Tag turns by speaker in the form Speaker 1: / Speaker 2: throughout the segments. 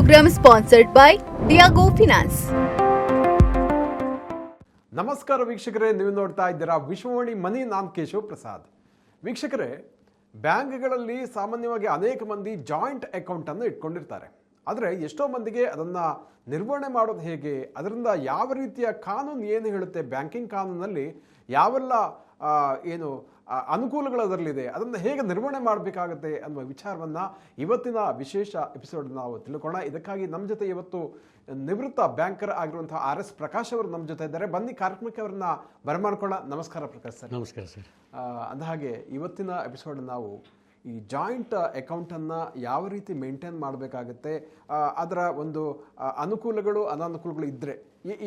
Speaker 1: program sponsored by Diago Finance.
Speaker 2: ನಮಸ್ಕಾರ ವೀಕ್ಷಕರೇ, ನೀವು ನೋಡ್ತಾ ಇದ್ದೀರಾ ವಿಶ್ವವಾಣಿ ಮನಿ. ನಾನು ಕೇಶವ್ ಪ್ರಸಾದ್. ವೀಕ್ಷಕರೇ, ಬ್ಯಾಂಕ್ಗಳಲ್ಲಿ ಸಾಮಾನ್ಯವಾಗಿ ಅನೇಕ ಮಂದಿ ಜಾಯಿಂಟ್ ಅಕೌಂಟನ್ನು ಇಟ್ಕೊಂಡಿರ್ತಾರೆ. ಆದರೆ ಎಷ್ಟೋ ಮಂದಿಗೆ ಅದನ್ನು ನಿರ್ವಹಣೆ ಮಾಡೋದು ಹೇಗೆ, ಅದರಿಂದ ಯಾವ ರೀತಿಯ ಕಾನೂನು ಏನು ಹೇಳುತ್ತೆ, ಬ್ಯಾಂಕಿಂಗ್ ಕಾನೂನಲ್ಲಿ ಯಾವೆಲ್ಲ ಅನುಕೂಲಗಳು ಅದರಲ್ಲಿದೆ, ಅದನ್ನು ಹೇಗೆ ನಿರ್ವಹಣೆ ಮಾಡಬೇಕಾಗುತ್ತೆ ಅನ್ನುವ ವಿಚಾರವನ್ನು ಇವತ್ತಿನ ವಿಶೇಷ ಎಪಿಸೋಡ್ ನಾವು ತಿಳ್ಕೊಳ್ಳೋಣ. ಇದಕ್ಕಾಗಿ ನಮ್ಮ ಜೊತೆ ಇವತ್ತು ನಿವೃತ್ತ ಬ್ಯಾಂಕರ್ ಆಗಿರುವಂತಹ RS ಪ್ರಕಾಶ್ ಅವರು ನಮ್ಮ ಜೊತೆ ಇದ್ದಾರೆ. ಬನ್ನಿ ಕಾರ್ಯಕ್ರಮಕ್ಕೆ ಅವರನ್ನ ಬರಮಾಡ್ಕೊಳ್ಳೋಣ. ನಮಸ್ಕಾರ ಪ್ರಕಾಶ್ ಸರ್.
Speaker 3: ನಮಸ್ಕಾರ ಸರ್.
Speaker 2: ಅಂದಹಾಗೆ ಇವತ್ತಿನ ಎಪಿಸೋಡ್ ನಾವು ಈ ಜಾಯಿಂಟ್ ಅಕೌಂಟನ್ನು ಯಾವ ರೀತಿ ಮೇಂಟೈನ್ ಮಾಡಬೇಕಾಗುತ್ತೆ, ಅದರ ಒಂದು ಅನುಕೂಲಗಳು ಅನಾನುಕೂಲಗಳು ಇದ್ದರೆ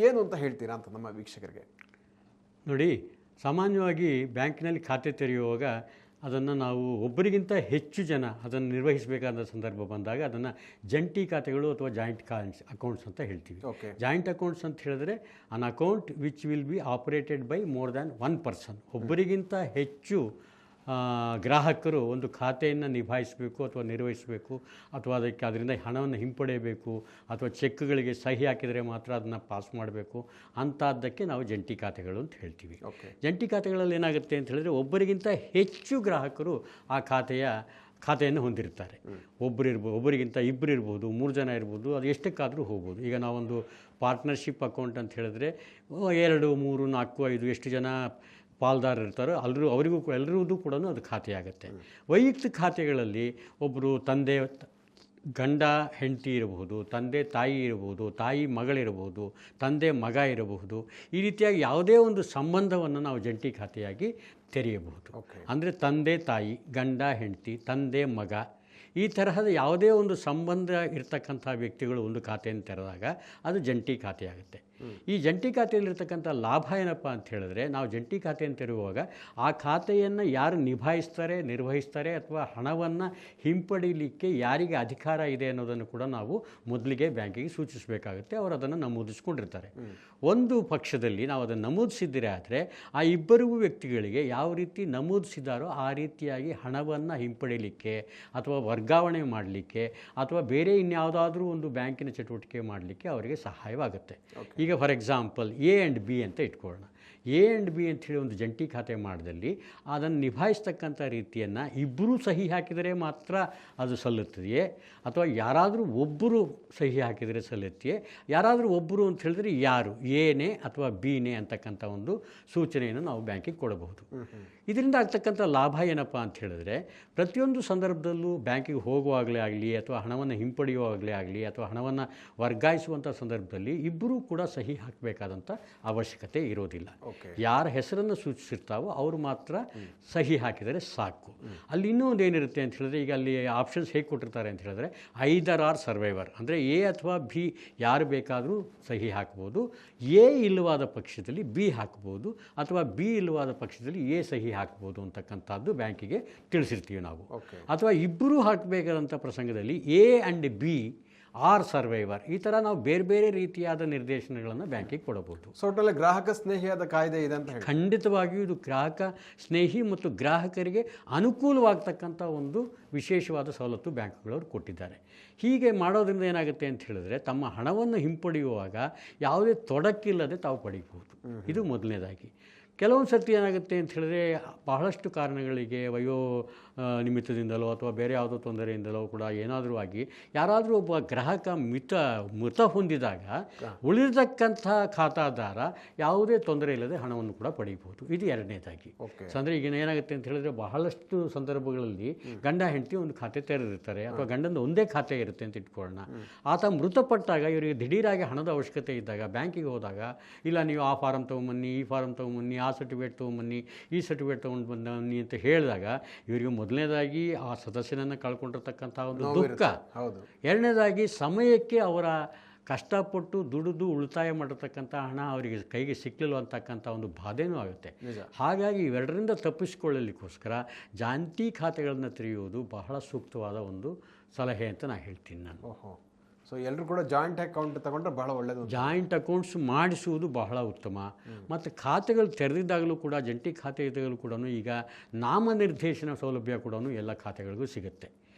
Speaker 2: ಏನು ಅಂತ ಹೇಳ್ತೀರಾ ಅಂತ ನಮ್ಮ ವೀಕ್ಷಕರಿಗೆ.
Speaker 3: ನೋಡಿ, ಸಾಮಾನ್ಯವಾಗಿ ಬ್ಯಾಂಕಿನಲ್ಲಿ ಖಾತೆ ತೆರೆಯುವಾಗ ಅದನ್ನು ನಾವು ಒಬ್ಬರಿಗಿಂತ ಹೆಚ್ಚು ಜನ ಅದನ್ನು ನಿರ್ವಹಿಸಬೇಕಾದ ಸಂದರ್ಭ ಬಂದಾಗ ಅದನ್ನು ಜಂಟಿ ಖಾತೆಗಳು ಅಥವಾ ಜಾಯಿಂಟ್ ಅಕೌಂಟ್ಸ್ ಅಂತ ಹೇಳ್ತೀವಿ. ಜಾಯಿಂಟ್ ಅಕೌಂಟ್ಸ್ ಅಂತ ಹೇಳಿದ್ರೆ an account which will be operated by more than one person. ಒಬ್ಬರಿಗಿಂತ ಹೆಚ್ಚು ಗ್ರಾಹಕರು ಒಂದು ಖಾತೆಯನ್ನು ನಿಭಾಯಿಸಬೇಕು ಅಥವಾ ನಿರ್ವಹಿಸಬೇಕು, ಅಥವಾ ಅದರಿಂದ ಹಣವನ್ನು ಹಿಂಪಡೆಯಬೇಕು, ಅಥವಾ ಚೆಕ್ಗಳಿಗೆ ಸಹಿ ಹಾಕಿದರೆ ಮಾತ್ರ ಅದನ್ನು ಪಾಸ್ ಮಾಡಬೇಕು. ಅಂಥದ್ದಕ್ಕೆ ನಾವು ಜಂಟಿ ಖಾತೆಗಳು ಅಂತ ಹೇಳ್ತೀವಿ. ಜಂಟಿ ಖಾತೆಗಳಲ್ಲಿ ಏನಾಗುತ್ತೆ ಅಂತ ಹೇಳಿದ್ರೆ ಒಬ್ಬರಿಗಿಂತ ಹೆಚ್ಚು ಗ್ರಾಹಕರು ಆ ಖಾತೆಯನ್ನು ಹೊಂದಿರ್ತಾರೆ. ಒಬ್ಬರಿಗಿಂತ ಇಬ್ಬರು ಇರ್ಬೋದು, 3 ಜನ ಇರ್ಬೋದು, ಅದು ಎಷ್ಟಕ್ಕಾದರೂ ಹೋಗ್ಬೋದು. ಈಗ ನಾವೊಂದು ಪಾರ್ಟ್ನರ್ಶಿಪ್ ಅಕೌಂಟ್ ಅಂತ ಹೇಳಿದ್ರೆ 2, 3, 4, 5 ಎಷ್ಟು ಜನ ಪಾಲ್ದಾರರು ಇರ್ತಾರೋ ಎಲ್ಲರಿಗೂ ಕೂಡ ಅದು ಖಾತೆ ಆಗುತ್ತೆ. ವೈಯಕ್ತಿಕ ಖಾತೆಗಳಲ್ಲಿ ಒಬ್ಬರು ಗಂಡ ಹೆಂಡತಿ ಇರಬಹುದು, ತಂದೆ ತಾಯಿ ಇರಬಹುದು, ತಾಯಿ ಮಗಳಿರಬಹುದು, ತಂದೆ ಮಗ ಇರಬಹುದು. ಈ ರೀತಿಯಾಗಿ ಯಾವುದೇ ಒಂದು ಸಂಬಂಧವನ್ನು ನಾವು ಜಂಟಿ ಖಾತೆಯಾಗಿ ತೆರೆಯಬಹುದು. ಅಂದರೆ ತಂದೆ ತಾಯಿ, ಗಂಡ ಹೆಂಡತಿ, ತಂದೆ ಮಗ, ಈ ತರಹದ ಯಾವುದೇ ಒಂದು ಸಂಬಂಧ ಇರ್ತಕ್ಕಂಥ ವ್ಯಕ್ತಿಗಳು ಒಂದು ಖಾತೆಯನ್ನು ತೆರೆದಾಗ ಅದು ಜಂಟಿ ಖಾತೆ ಆಗುತ್ತೆ. ಈ ಜಂಟಿ ಖಾತೆಯಲ್ಲಿರ್ತಕ್ಕಂಥ ಲಾಭ ಏನಪ್ಪ ಅಂತ ಹೇಳಿದ್ರೆ, ನಾವು ಜಂಟಿ ಖಾತೆಯನ್ನು ತೆರೆಯುವಾಗ ಆ ಖಾತೆಯನ್ನು ಯಾರು ನಿಭಾಯಿಸ್ತಾರೆ, ನಿರ್ವಹಿಸ್ತಾರೆ, ಅಥವಾ ಹಣವನ್ನು ಹಿಂಪಡೀಲಿಕ್ಕೆ ಯಾರಿಗೆ ಅಧಿಕಾರ ಇದೆ ಅನ್ನೋದನ್ನು ಕೂಡ ನಾವು ಮೊದಲಿಗೆ ಬ್ಯಾಂಕಿಗೆ ಸೂಚಿಸಬೇಕಾಗುತ್ತೆ. ಅವರು ಅದನ್ನು ನಮೂದಿಸ್ಕೊಂಡಿರ್ತಾರೆ. ಒಂದು ಪಕ್ಷದಲ್ಲಿ ನಾವು ಅದನ್ನು ನಮೂದಿಸಿದ್ದೀರಿ ಆದರೆ ಆ ಇಬ್ಬರಿಗೂ ವ್ಯಕ್ತಿಗಳಿಗೆ ಯಾವ ರೀತಿ ನಮೂದಿಸಿದಾರೋ ಆ ರೀತಿಯಾಗಿ ಹಣವನ್ನು ಹಿಂಪಡೀಲಿಕ್ಕೆ ಅಥವಾ ವರ್ಗಾವಣೆ ಮಾಡಲಿಕ್ಕೆ ಅಥವಾ ಬೇರೆ ಇನ್ಯಾವುದಾದ್ರೂ ಒಂದು ಬ್ಯಾಂಕಿನ ಚಟುವಟಿಕೆ ಮಾಡಲಿಕ್ಕೆ ಅವರಿಗೆ ಸಹಾಯವಾಗುತ್ತೆ. ಈಗ for example A and B ಅಂತ ಇಟ್ಕೊಳ್ಳೋಣ. A ಆ್ಯಂಡ್ B ಅಂಥೇಳಿ ಒಂದು ಜಂಟಿ ಖಾತೆ ಮಾಡಿದಲ್ಲಿ ಅದನ್ನು ನಿಭಾಯಿಸ್ತಕ್ಕಂಥ ರೀತಿಯನ್ನು ಇಬ್ಬರೂ ಸಹಿ ಹಾಕಿದರೆ ಮಾತ್ರ ಅದು ಸಲ್ಲುತ್ತದೆಯೇ, ಅಥವಾ ಯಾರಾದರೂ ಒಬ್ಬರು ಸಹಿ ಹಾಕಿದರೆ ಸಲ್ಲುತ್ತೆಯೇ, ಯಾರಾದರೂ ಒಬ್ಬರು ಅಂತ ಹೇಳಿದ್ರೆ ಯಾರು Aನೇ ಅಥವಾ Bನೇ ಅಂತಕ್ಕಂಥ ಒಂದು ಸೂಚನೆಯನ್ನು ನಾವು ಬ್ಯಾಂಕಿಗೆ ಕೊಡಬಹುದು. ಇದರಿಂದ ಆಗ್ತಕ್ಕಂಥ ಲಾಭ ಏನಪ್ಪ ಅಂತ ಹೇಳಿದ್ರೆ, ಪ್ರತಿಯೊಂದು ಸಂದರ್ಭದಲ್ಲೂ ಬ್ಯಾಂಕಿಗೆ ಹೋಗುವಾಗಲೇ ಆಗಲಿ ಅಥವಾ ಹಣವನ್ನು ಹಿಂಪಡೆಯುವಾಗಲೇ ಆಗಲಿ ಅಥವಾ ಹಣವನ್ನು ವರ್ಗಾಯಿಸುವಂಥ ಸಂದರ್ಭದಲ್ಲಿ ಇಬ್ಬರೂ ಕೂಡ ಸಹಿ ಹಾಕಬೇಕಾದಂಥ ಅವಶ್ಯಕತೆ ಇರೋದಿಲ್ಲ. ಯಾರ ಹೆಸರನ್ನು ಸೂಚಿಸಿರ್ತಾವೋ ಅವರು ಮಾತ್ರ ಸಹಿ ಹಾಕಿದರೆ ಸಾಕು. ಅಲ್ಲಿ ಇನ್ನೂ ಒಂದು ಏನಿರುತ್ತೆ ಅಂತ ಹೇಳಿದ್ರೆ, ಈಗ ಅಲ್ಲಿ ಆಪ್ಷನ್ಸ್ ಹೇಗೆ ಕೊಟ್ಟಿರ್ತಾರೆ ಅಂತ ಹೇಳಿದ್ರೆ, ಐದರ್ ಆರ್ ಸರ್ವೈವರ್, ಅಂದರೆ A ಅಥವಾ B ಯಾರು ಬೇಕಾದರೂ ಸಹಿ ಹಾಕ್ಬೋದು. A ಇಲ್ಲವಾದ ಪಕ್ಷದಲ್ಲಿ B ಹಾಕ್ಬೋದು, ಅಥವಾ B ಇಲ್ಲವಾದ ಪಕ್ಷದಲ್ಲಿ A ಸಹಿ ಹಾಕ್ಬೋದು ಅಂತಕ್ಕಂಥದ್ದು ಬ್ಯಾಂಕಿಗೆ ತಿಳಿಸಿರ್ತೀವಿ ನಾವು. ಅಥವಾ ಇಬ್ಬರೂ ಹಾಕಬೇಕಾದಂಥ ಪ್ರಸಂಗದಲ್ಲಿ A and B are survivor, ಈ ಥರ ನಾವು ಬೇರೆ ಬೇರೆ ರೀತಿಯಾದ ನಿರ್ದೇಶನಗಳನ್ನು ಬ್ಯಾಂಕಿಗೆ ಕೊಡಬಹುದು.
Speaker 2: ಒಟ್ಟಲ್ಲಿ ಗ್ರಾಹಕ ಸ್ನೇಹಿಯಾದ ಕಾಯ್ದೆ ಇದೆ ಅಂತ ಹೇಳಿ.
Speaker 3: ಖಂಡಿತವಾಗಿಯೂ ಇದು ಗ್ರಾಹಕ ಸ್ನೇಹಿ ಮತ್ತು ಗ್ರಾಹಕರಿಗೆ ಅನುಕೂಲವಾಗ್ತಕ್ಕಂಥ ಒಂದು ವಿಶೇಷವಾದ ಸವಲತ್ತು ಬ್ಯಾಂಕ್ಗಳವರು ಕೊಟ್ಟಿದ್ದಾರೆ. ಹೀಗೆ ಮಾಡೋದ್ರಿಂದ ಏನಾಗುತ್ತೆ ಅಂತ ಹೇಳಿದ್ರೆ, ತಮ್ಮ ಹಣವನ್ನು ಹಿಂಪಡೆಯುವಾಗ ಯಾವುದೇ ತೊಡಕಿಲ್ಲದೆ ತಾವು ಪಡೀಬಹುದು. ಇದು ಮೊದಲನೇದಾಗಿ. ಕೆಲವೊಂದು ಸರ್ತಿ ಏನಾಗುತ್ತೆ ಅಂತ ಹೇಳಿದ್ರೆ, ಬಹಳಷ್ಟು ಕಾರಣಗಳಿಗೆ ನಿಮಿತ್ತದಿಂದಲೋ ಅಥವಾ ಬೇರೆ ಯಾವುದೋ ತೊಂದರೆಯಿಂದಲೋ ಕೂಡ ಏನಾದರೂ ಆಗಿ ಯಾರಾದರೂ ಒಬ್ಬ ಗ್ರಾಹಕ ಮೃತ ಹೊಂದಿದಾಗ ಉಳಿದಕ್ಕಂಥ ಖಾತಾದಾರ ಯಾವುದೇ ತೊಂದರೆ ಇಲ್ಲದೆ ಹಣವನ್ನು ಕೂಡ ಪಡೀಬಹುದು. ಇದು ಎರಡನೇದಾಗಿ. ಅಂದರೆ ಈಗ ಏನಾಗುತ್ತೆ ಅಂತ ಹೇಳಿದ್ರೆ, ಬಹಳಷ್ಟು ಸಂದರ್ಭಗಳಲ್ಲಿ ಗಂಡ ಹೆಂಡತಿ ಒಂದು ಖಾತೆ ತೆರೆದಿರ್ತಾರೆ, ಅಥವಾ ಗಂಡನ ಒಂದೇ ಖಾತೆ ಇರುತ್ತೆ ಅಂತ ಇಟ್ಕೊಳ್ಳೋಣ. ಆತ ಮೃತಪಟ್ಟಾಗ ಇವರಿಗೆ ದಿಢೀರಾಗಿ ಹಣದ ಅವಶ್ಯಕತೆ ಇದ್ದಾಗ ಬ್ಯಾಂಕಿಗೆ ಹೋದಾಗ, ಇಲ್ಲ ನೀವು ಆ ಫಾರಮ್ ತೊಗೊಂಬನ್ನಿ, ಈ ಫಾರಮ್ ತೊಗೊಂಬನ್ನಿ, ಆ ಸರ್ಟಿಫಿಕೇಟ್ ತೊಗೊಂಬನ್ನಿ, ಈ ಸರ್ಟಿಫಿಕೇಟ್ ತೊಗೊಂಡು ಬನ್ನಿ ಅಂತ ಹೇಳಿದಾಗ ಇವರಿಗೆ ಮೊದಲನೇದಾಗಿ ಆ ಸದಸ್ಯನನ್ನು ಕಳ್ಕೊಂಡಿರ್ತಕ್ಕಂಥ ಒಂದು ದುಃಖ, ಎರಡನೇದಾಗಿ ಸಮಯಕ್ಕೆ ಅವರ ಕಷ್ಟಪಟ್ಟು ದುಡಿದು ಉಳಿತಾಯ ಮಾಡಿರ್ತಕ್ಕಂಥ ಹಣ ಅವರಿಗೆ ಕೈಗೆ ಸಿಕ್ಕಲಿಲ್ಲ ಅಂತಕ್ಕಂಥ ಒಂದು ಬಾಧೆನೂ ಆಗುತ್ತೆ. ಹಾಗಾಗಿ ಇವೆರಡರಿಂದ ತಪ್ಪಿಸಿಕೊಳ್ಳಲಿಕ್ಕೋಸ್ಕರ ಜಾಂತಿ ಖಾತೆಗಳನ್ನು ತೆರೆಯುವುದು ಬಹಳ ಸೂಕ್ತವಾದ ಒಂದು ಸಲಹೆ ಅಂತ ನಾನು ಹೇಳ್ತೀನಿ ನಾನು.
Speaker 2: ಸೊ ಎಲ್ಲರೂ ಕೂಡ ಜಾಯಿಂಟ್ ಅಕೌಂಟ್ ತಗೊಂಡ್ರೆ ಬಹಳ ಒಳ್ಳೆಯದು.
Speaker 3: ಜಾಯಿಂಟ್ ಅಕೌಂಟ್ಸ್ ಮಾಡಿಸುವುದು ಬಹಳ ಉತ್ತಮ. ಮತ್ತು ಖಾತೆಗಳು ತೆರೆದಿದ್ದಾಗಲೂ ಕೂಡ, ಜಂಟಿ ಖಾತೆ ಇದ್ದಾಗಲೂ ಕೂಡ ಈಗ ನಾಮನಿರ್ದೇಶನ ಸೌಲಭ್ಯ ಕೂಡ ಎಲ್ಲ ಖಾತೆಗಳಿಗೂ ಸಿಗುತ್ತೆ.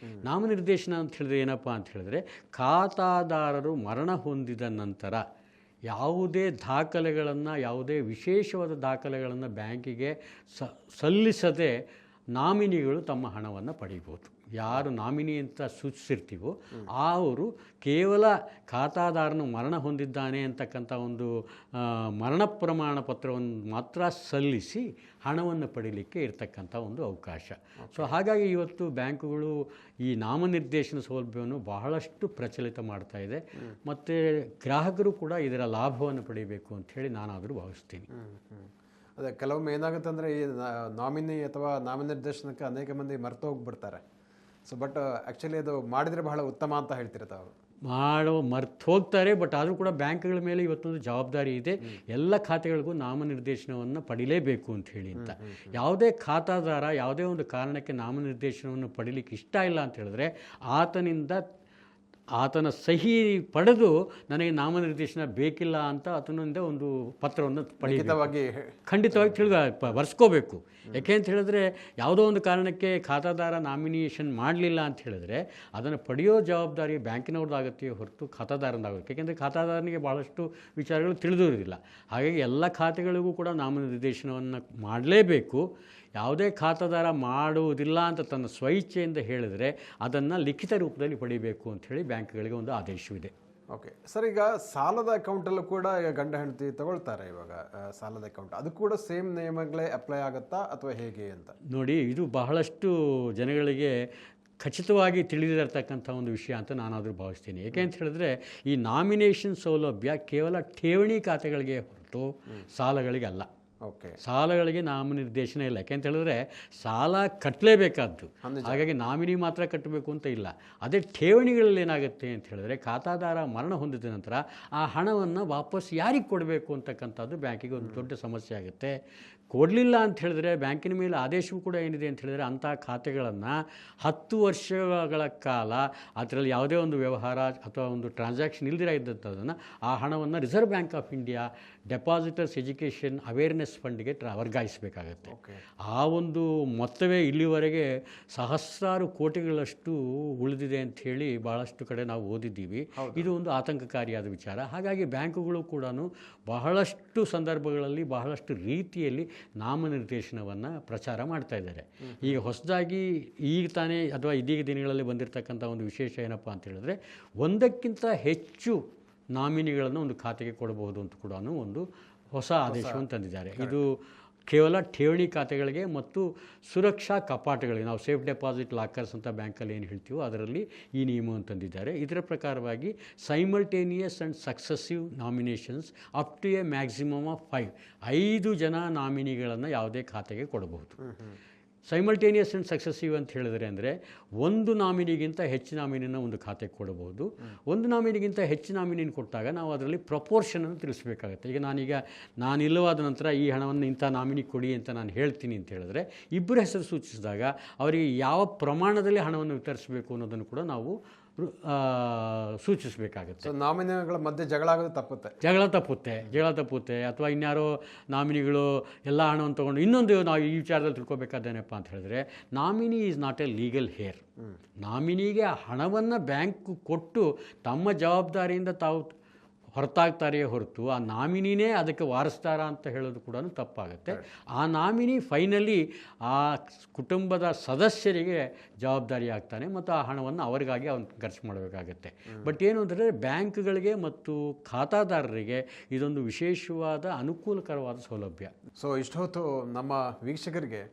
Speaker 3: ನಾಮನಿರ್ದೇಶನ ಅಂತ ಹೇಳಿದ್ರೆ ಏನಪ್ಪ ಅಂತ ಹೇಳಿದ್ರೆ, ಖಾತಾದಾರರು ಮರಣ ಹೊಂದಿದ ನಂತರ ಯಾವುದೇ ದಾಖಲೆಗಳನ್ನು, ಯಾವುದೇ ವಿಶೇಷವಾದ ದಾಖಲೆಗಳನ್ನು ಬ್ಯಾಂಕಿಗೆ ಸಲ್ಲಿಸದೆ ನಾಮಿನಿಗಳು ತಮ್ಮ ಹಣವನ್ನು ಪಡೀಬೋದು. ಯಾರು ನಾಮಿನಿ ಅಂತ ಸೂಚಿಸಿರ್ತೀವೋ ಅವರು ಕೇವಲ ಖಾತಾದಾರನು ಮರಣ ಹೊಂದಿದ್ದಾನೆ ಅಂತಕ್ಕಂಥ ಒಂದು ಮರಣ ಪ್ರಮಾಣ ಪತ್ರವನ್ನು ಮಾತ್ರ ಸಲ್ಲಿಸಿ ಹಣವನ್ನು ಪಡೀಲಿಕ್ಕೆ ಇರತಕ್ಕಂಥ ಒಂದು ಅವಕಾಶ. ಸೊ ಹಾಗಾಗಿ ಇವತ್ತು ಬ್ಯಾಂಕುಗಳು ಈ ನಾಮನಿರ್ದೇಶನ ಸೌಲಭ್ಯವನ್ನು ಬಹಳಷ್ಟು ಪ್ರಚಲಿತ ಮಾಡ್ತಾ ಇದೆ, ಮತ್ತು ಗ್ರಾಹಕರು ಕೂಡ ಇದರ ಲಾಭವನ್ನು ಪಡೀಬೇಕು ಅಂಥೇಳಿ ನಾನಾದರೂ ಭಾವಿಸ್ತೀನಿ.
Speaker 2: ಅದೇ ಕೆಲವೊಮ್ಮೆ ಏನಾಗುತ್ತೆ ಅಂದರೆ, ಈ ನಾಮಿನಿ ಅಥವಾ ನಾಮನಿರ್ದೇಶನಕ್ಕೆ ಅನೇಕ ಮಂದಿ ಮರೆತು ಹೋಗ್ಬಿಡ್ತಾರೆ. ಸೊ ಬಟ್ ಆ್ಯಕ್ಚುಲಿ ಅದು ಮಾಡಿದರೆ ಬಹಳ ಉತ್ತಮ ಅಂತ ಹೇಳ್ತಿರ್ತಾರೆ ಅವರು.
Speaker 3: ಮರ್ತು ಹೋಗ್ತಾರೆ, ಬಟ್ ಆದರೂ ಕೂಡ ಬ್ಯಾಂಕ್ಗಳ ಮೇಲೆ ಇವತ್ತೊಂದು ಜವಾಬ್ದಾರಿ ಇದೆ, ಎಲ್ಲ ಖಾತೆಗಳಿಗೂ ನಾಮನಿರ್ದೇಶನವನ್ನು ಪಡಿಲೇಬೇಕು ಅಂತ ಹೇಳಿ ಅಂತ. ಯಾವುದೇ ಖಾತಾದಾರ ಯಾವುದೇ ಒಂದು ಕಾರಣಕ್ಕೆ ನಾಮನಿರ್ದೇಶನವನ್ನು ಪಡೀಲಿಕ್ಕೆ ಇಷ್ಟ ಇಲ್ಲ ಅಂತ ಹೇಳಿದ್ರೆ ಆತನ ಸಹಿ ಪಡೆದು ನನಗೆ ನಾಮನಿರ್ದೇಶನ ಬೇಕಿಲ್ಲ ಅಂತ ಆತನಿಂದ ಒಂದು ಪತ್ರವನ್ನು ಖಂಡಿತವಾಗಿ ಬರ್ಸ್ಕೋಬೇಕು. ಯಾಕೆ ಅಂತ ಹೇಳಿದ್ರೆ, ಯಾವುದೋ ಒಂದು ಕಾರಣಕ್ಕೆ ಖಾತಾದಾರ ನಾಮಿನೇಷನ್ ಮಾಡಲಿಲ್ಲ ಅಂತ ಹೇಳಿದ್ರೆ ಅದನ್ನು ಪಡೆಯೋ ಜವಾಬ್ದಾರಿ ಬ್ಯಾಂಕಿನವ್ರದ್ದಾಗುತ್ತೆ ಹೊರತು ಖಾತಾದಾರನಾಗುತ್ತೆ. ಯಾಕೆಂದರೆ ಖಾತಾದಾರನಿಗೆ ಭಾಳಷ್ಟು ವಿಚಾರಗಳು ತಿಳಿದಿರೋದಿಲ್ಲ. ಹಾಗಾಗಿ ಎಲ್ಲ ಖಾತೆಗಳಿಗೂ ಕೂಡ ನಾಮನಿರ್ದೇಶನವನ್ನು ಮಾಡಲೇಬೇಕು. ಯಾವುದೇ ಖಾತಾದಾರ ಮಾಡುವುದಿಲ್ಲ ಅಂತ ತನ್ನ ಸ್ವಇಚ್ಛೆಯಿಂದ ಹೇಳಿದರೆ ಅದನ್ನು ಲಿಖಿತ ರೂಪದಲ್ಲಿ ಪಡಿಬೇಕು ಅಂಥೇಳಿ ಬ್ಯಾಂಕ್ಗಳಿಗೆ ಒಂದು ಆದೇಶವಿದೆ.
Speaker 2: ಓಕೆ ಸರ್, ಈಗ ಸಾಲದ ಅಕೌಂಟಲ್ಲೂ ಕೂಡ ಈಗ ಗಂಡ ಹೆಂಡತಿ ತಗೊಳ್ತಾರೆ. ಇವಾಗ ಸಾಲದ ಅಕೌಂಟ್ ಅದು ಕೂಡ ಸೇಮ್ ನಿಯಮಗಳೇ ಅಪ್ಲೈ ಆಗುತ್ತಾ ಅಥವಾ ಹೇಗೆ ಅಂತ
Speaker 3: ನೋಡಿ, ಇದು ಬಹಳಷ್ಟು ಜನಗಳಿಗೆ ಖಚಿತವಾಗಿ ತಿಳಿದಿರತಕ್ಕಂಥ ಒಂದು ವಿಷಯ ಅಂತ ನಾನಾದರೂ ಭಾವಿಸ್ತೀನಿ. ಏಕೆ ಅಂತ ಹೇಳಿದ್ರೆ, ಈ ನಾಮಿನೇಷನ್ ಸೌಲಭ್ಯ ಕೇವಲ ಠೇವಣಿ ಖಾತೆಗಳಿಗೆ ಹೊರತು ಸಾಲಗಳಿಗಲ್ಲ.
Speaker 2: ಓಕೆ,
Speaker 3: ಸಾಲಗಳಿಗೆ ನಾಮನಿರ್ದೇಶನ ಇಲ್ಲ. ಯಾಕೆ ಅಂತ ಹೇಳಿದ್ರೆ ಸಾಲ ಕಟ್ಟಲೇಬೇಕಾದ್ದು, ಹಾಗಾಗಿ ನಾಮಿನಿ ಮಾತ್ರ ಕಟ್ಟಬೇಕು ಅಂತ ಇಲ್ಲ. ಅದೇ ಠೇವಣಿಗಳಲ್ಲಿ ಏನಾಗುತ್ತೆ ಅಂತ ಹೇಳಿದ್ರೆ, ಖಾತಾದಾರ ಮರಣ ಹೊಂದಿದ ನಂತರ ಆ ಹಣವನ್ನು ವಾಪಸ್ ಯಾರಿಗೆ ಕೊಡಬೇಕು ಅಂತಕ್ಕಂಥದ್ದು ಬ್ಯಾಂಕಿಗೆ ಒಂದು ದೊಡ್ಡ ಸಮಸ್ಯೆ ಆಗುತ್ತೆ. ಕೊಡಲಿಲ್ಲ ಅಂತ ಹೇಳಿದ್ರೆ ಬ್ಯಾಂಕಿನ ಮೇಲೆ ಆದೇಶವೂ ಕೂಡ ಏನಿದೆ ಅಂತ ಹೇಳಿದ್ರೆ, ಅಂಥ ಖಾತೆಗಳನ್ನು 10 ವರ್ಷಗಳ ಕಾಲ ಅದರಲ್ಲಿ ಯಾವುದೇ ಒಂದು ವ್ಯವಹಾರ ಅಥವಾ ಒಂದು ಟ್ರಾನ್ಸಾಕ್ಷನ್ ಇಲ್ದಿರ ಇದ್ದಂಥದ್ದನ್ನು ಆ ಹಣವನ್ನು Reserve Bank of India depositors education awareness ಫಂಡ್ಗೆ ವರ್ಗಾಯಿಸಬೇಕಾಗತ್ತೆ. ಆ ಒಂದು ಮೊತ್ತವೇ ಇಲ್ಲಿವರೆಗೆ ಸಹಸ್ರಾರು ಕೋಟಿಗಳಷ್ಟು ಉಳಿದಿದೆ ಅಂಥೇಳಿ ಭಾಳಷ್ಟು ಕಡೆ ನಾವು ಓದಿದ್ದೀವಿ. ಇದು ಒಂದು ಆತಂಕಕಾರಿಯಾದ ವಿಚಾರ. ಹಾಗಾಗಿ ಬ್ಯಾಂಕುಗಳು ಕೂಡ ಬಹಳಷ್ಟು ಸಂದರ್ಭಗಳಲ್ಲಿ ಬಹಳಷ್ಟು ರೀತಿಯಲ್ಲಿ ನಾಮನಿರ್ದೇಶನವನ್ನು ಪ್ರಚಾರ ಮಾಡ್ತಾ ಇದ್ದಾರೆ. ಈಗ ಹೊಸದಾಗಿ ಈಗ ತಾನೇ ಅಥವಾ ಇದೀಗ ದಿನಗಳಲ್ಲಿ ಬಂದಿರತಕ್ಕಂಥ ಒಂದು ವಿಶೇಷ ಏನಪ್ಪ ಅಂತ ಹೇಳಿದ್ರೆ, ಒಂದಕ್ಕಿಂತ ಹೆಚ್ಚು ನಾಮಿನಿಗಳನ್ನು ಒಂದು ಖಾತೆಗೆ ಕೊಡಬಹುದು ಅಂತ ಕೂಡ ಒಂದು ಹೊಸ ಆದೇಶವನ್ನು ತಂದಿದ್ದಾರೆ. ಇದು ಕೇವಲ ಠೇವಣಿ ಖಾತೆಗಳಿಗೆ ಮತ್ತು ಸುರಕ್ಷಾ ಕಪಾಟಗಳಿಗೆ, ನಾವು ಸೇಫ್ ಡೆಪಾಸಿಟ್ ಲಾಕರ್ಸ್ ಅಂತ ಬ್ಯಾಂಕಲ್ಲಿ ಏನು ಹೇಳ್ತೀವೋ ಅದರಲ್ಲಿ ಈ ನಿಯಮವನ್ನು ತಂದಿದ್ದಾರೆ. ಇದರ ಪ್ರಕಾರವಾಗಿ simultaneous and successive nominations up to a maximum of 5 ಜನ ನಾಮಿನಿಗಳನ್ನು ಯಾವುದೇ ಖಾತೆಗೆ ಕೊಡಬಹುದು. ಸೈಮಲ್ಟೇನಿಯಸ್ ಆ್ಯಂಡ್ ಸಕ್ಸಸಿವ್ ಅಂತ ಹೇಳಿದ್ರೆ ಅಂದರೆ, ಒಂದು ನಾಮಿನಿಗಿಂತ ಹೆಚ್ಚು ನಾಮಿನಿನ ಒಂದು ಖಾತೆಗೆ ಕೊಡಬಹುದು. ಒಂದು ನಾಮಿನಿಗಿಂತ ಹೆಚ್ಚು ನಾಮಿನಿನ ಕೊಟ್ಟಾಗ ನಾವು ಅದರಲ್ಲಿ ಪ್ರಪೋರ್ಷನನ್ನು ತಿಳಿಸಬೇಕಾಗತ್ತೆ. ಈಗ ನಾನಿಲ್ಲವಾದ ನಂತರ ಈ ಹಣವನ್ನು ಇಂಥ ನಾಮಿನಿ ಕೊಡಿ ಅಂತ ನಾನು ಹೇಳ್ತೀನಿ ಅಂತ ಹೇಳಿದ್ರೆ, ಇಬ್ಬರ ಹೆಸರು ಸೂಚಿಸಿದಾಗ ಅವರಿಗೆ ಯಾವ ಪ್ರಮಾಣದಲ್ಲಿ ಹಣವನ್ನು ವಿತರಿಸಬೇಕು ಅನ್ನೋದನ್ನು ಕೂಡ ನಾವು ಸೂಚಿಸಬೇಕಾಗುತ್ತೆ.
Speaker 2: ನಾಮಿನಿಗಳ ಮಧ್ಯೆ ಜಗಳ
Speaker 3: ತಪ್ಪುತ್ತೆ. ಅಥವಾ ಇನ್ಯಾರೋ ನಾಮಿನಿಗಳು ಎಲ್ಲ ಹಣವನ್ನು ತೊಗೊಂಡು ಇನ್ನೊಂದು ನಾವು ಈ ವಿಚಾರದಲ್ಲಿ ತಿಳ್ಕೊಬೇಕಾದೇನಪ್ಪ ಅಂತ ಹೇಳಿದ್ರೆ, nominee is not A legal hair. ನಾಮಿನಿಗೆ ಹಣವನ್ನು ಬ್ಯಾಂಕ್ ಕೊಟ್ಟು ತಮ್ಮ ಜವಾಬ್ದಾರಿಯಿಂದ ತಾವು ಹೊರತಾಗ್ತಾರೆಯೇ ಹೊರತು ಆ ನಾಮಿನಿನೇ ಅದಕ್ಕೆ ವಾರಸ್ದಾರ ಅಂತ ಹೇಳೋದು ಕೂಡ ತಪ್ಪಾಗುತ್ತೆ. ಆ ನಾಮಿನಿ ಫೈನಲಿ ಆ ಕುಟುಂಬದ ಸದಸ್ಯರಿಗೆ ಜವಾಬ್ದಾರಿ ಆಗ್ತಾನೆ ಮತ್ತು ಆ ಹಣವನ್ನು ಅವರಿಗಾಗಿ ಅವನು ಖರ್ಚು ಮಾಡಬೇಕಾಗತ್ತೆ. ಬಟ್ ಏನು ಅಂದರೆ, ಬ್ಯಾಂಕ್ಗಳಿಗೆ ಮತ್ತು ಖಾತಾದಾರರಿಗೆ ಇದೊಂದು ವಿಶೇಷವಾದ ಅನುಕೂಲಕರವಾದ ಸೌಲಭ್ಯ.
Speaker 2: ಸೊ ಇಷ್ಟೊತ್ತು ನಮ್ಮ ವೀಕ್ಷಕರಿಗೆ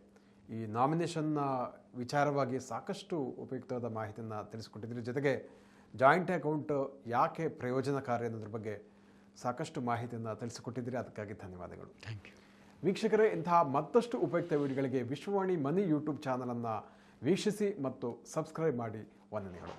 Speaker 2: ಈ ನಾಮಿನೇಷನ್ನ ವಿಚಾರವಾಗಿ ಸಾಕಷ್ಟು ಉಪಯುಕ್ತವಾದ ಮಾಹಿತಿಯನ್ನು ತಿಳಿಸಿಕೊಟ್ಟಿದ್ರಿ. ಜೊತೆಗೆ ಜಾಯಿಂಟ್ ಅಕೌಂಟ್ ಯಾಕೆ ಪ್ರಯೋಜನಕಾರಿ ಅನ್ನೋದ್ರ ಬಗ್ಗೆ ಸಾಕಷ್ಟು ಮಾಹಿತಿಯನ್ನು ತಿಳಿಸಿಕೊಟ್ಟಿದ್ದೀರಿ. ಅದಕ್ಕಾಗಿ ಧನ್ಯವಾದಗಳು.
Speaker 3: Thank you.
Speaker 2: ವೀಕ್ಷಕರೇ, ಇಂತಹ ಮತ್ತಷ್ಟು ಉಪಯುಕ್ತ ವಿಡಿಯೋಗಳಿಗೆ ವಿಶ್ವವಾಣಿ ಮನಿ ಯೂಟ್ಯೂಬ್ ಚಾನಲನ್ನು ವೀಕ್ಷಿಸಿ ಮತ್ತು ಸಬ್ಸ್ಕ್ರೈಬ್ ಮಾಡಿ. ವಂದನೆಗಳು.